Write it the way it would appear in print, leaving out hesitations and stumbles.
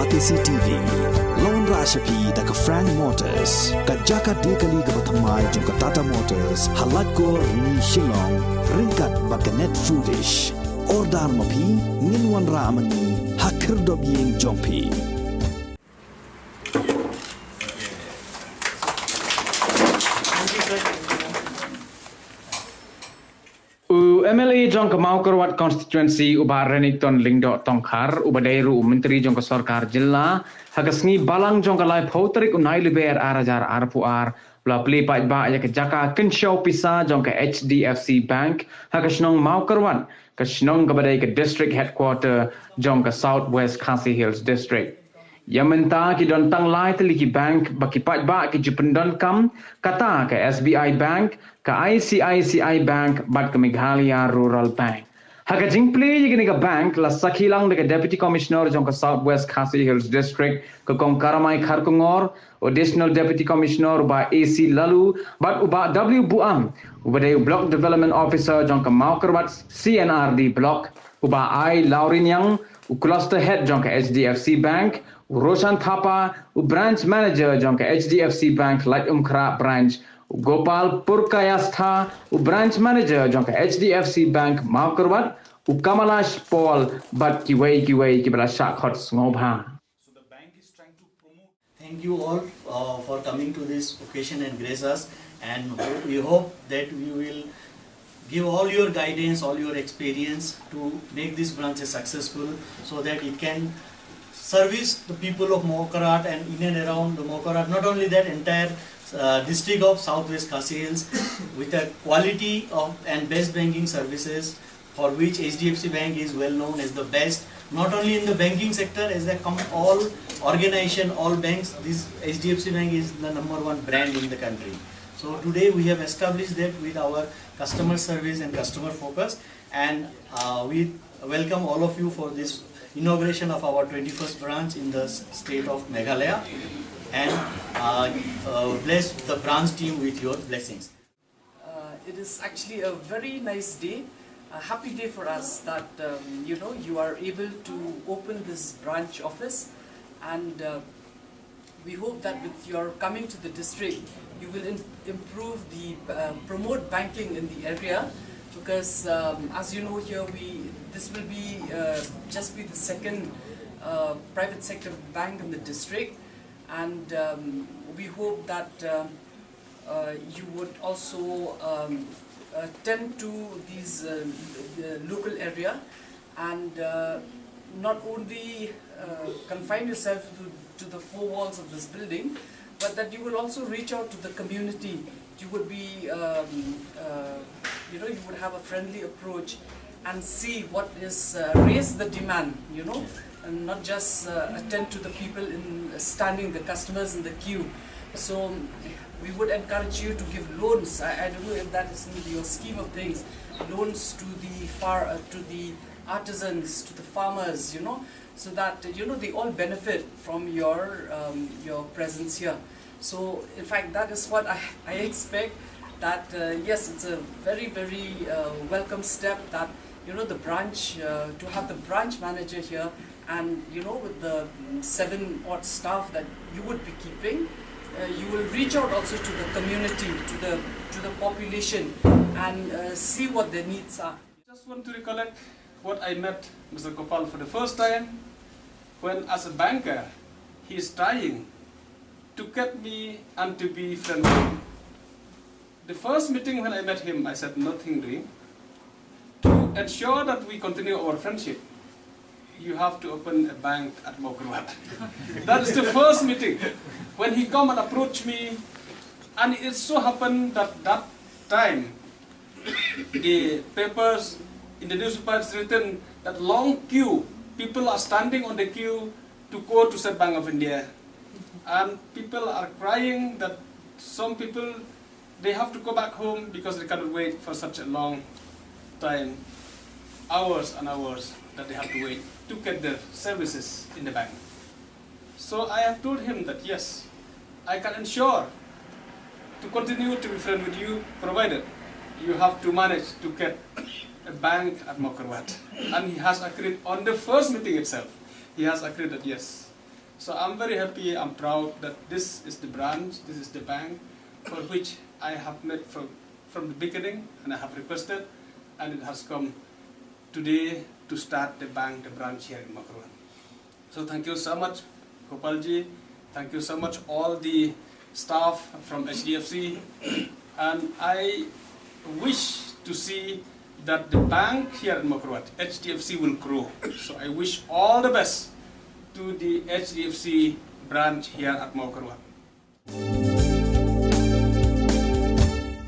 CCTV Lone Rashapi Daka Frank Motors Kajaka Dekali Gabatamai Junka Tata Motors Halatko Ni Shillong Rinkat Bakanet Foodish Ordar Mapi Ninwan Ramani Hakirdob Ying Jompi MLA Jongka Mawkyrwat constituency uba Renikton Lingdo Tongkhar uba Dairu Menteri Jongka Sarkar Jilla hagasngi balang Jongka Lai Pautrik unai liber arajar arpuar bla Plie pai ba ya kejaka kensyau pisa Jongka Hdfc Bank hagasnong Mawkyrwat kasnong kabadai ke district headquarter Jongka Southwest Khasi Hills district. Yamenta ki don tang lai teliki bank baki pai ba ki jupendon kam kata ke SBI Bank ke ICICI Bank bat ke Meghalaya Rural Bank. Haka jingpli yigini ka bank la sakilang de Deputy Commissioner Jongka Southwest Khasi Hills District ke Kongkaramai Kharkongor, Additional Deputy Commissioner uba AC Lalu, bat uba W Buam, uba de Block Development Officer Jongka Mawkyrwat CNRD Block, uba I Laurinyang, Cluster Head Jongka HDFC Bank, Roshan Thapa, Branch Manager Jongka HDFC Bank Light Umkra Branch, Gopal Purkayastha, Branch Manager Jongka HDFC Bank Mawkyrwat, Kamalash Paul, but Kiway Kibala Shakhot Ngobha. So the bank is trying to promote. Thank you all for coming to this occasion and grace us, and we hope that we will give all your guidance, all your experience to make this branch successful so that it can service the people of Mawkyrwat and in and around the Mawkyrwat, not only that entire district of Southwest Khasi Hills with a quality of and best banking services for which HDFC Bank is well known as the best, not only in the banking sector as they come all organization, all banks, this HDFC Bank is the #1 brand in the country. So today we have established that with our customer service and customer focus, and we welcome all of you for this inauguration of our 21st branch in the state of Meghalaya, and bless the branch team with your blessings. It is actually a very nice day, a happy day for us that you are able to open this branch office, and we hope that with your coming to the district you will improve the promote banking in the area, because as you know here this will be just be the second private sector bank in the district, and we hope that you would also tend to these local area, and not only confine yourself to the four walls of this building, but that you will also reach out to the community. You would be you would have a friendly approach and see what is raise the demand, and not just attend to the people in standing, the customers in the queue. So we would encourage you to give loans. I don't know if that is in your scheme of things, loans to the artisans, to the farmers, so that they all benefit from your presence here. So in fact that is what I expect, that yes, it's a very welcome step that the branch to have the branch manager here, and with the 7 odd staff that you would be keeping, you will reach out also to the community, to the population, and see what their needs are. Just want to recollect what I met Mr. Gopal for the first time, when as a banker he is trying to get me and to be friendly. The first meeting when I met him, I said nothing doing. To ensure that we continue our friendship, you have to open a bank at Mawkyrwat. That is the first meeting. When he come and approach me, and it so happened that that time the papers in the newspapers written that long queue, people are standing on the queue to go to State Bank of India, and people are crying that some people, they have to go back home because they cannot wait for such a long time, hours and hours that they have to wait to get their services in the bank. So I have told him that yes, I can ensure to continue to be friends with you, provided you have to manage to get a bank at Mawkyrwat. And he has agreed on the first meeting itself. He has agreed that yes, So I'm very happy, I'm proud that this is the branch, this is the bank for which I have met from the beginning, and I have requested, and it has come today to start the branch here in Mawkyrwat. So thank you so much, Gopalji. Thank you so much, all the staff from Hdfc, and I wish to see that the bank here in Mawkyrwat, Hdfc, will grow. So I wish all the best to the Hdfc branch here at Mawkyrwat.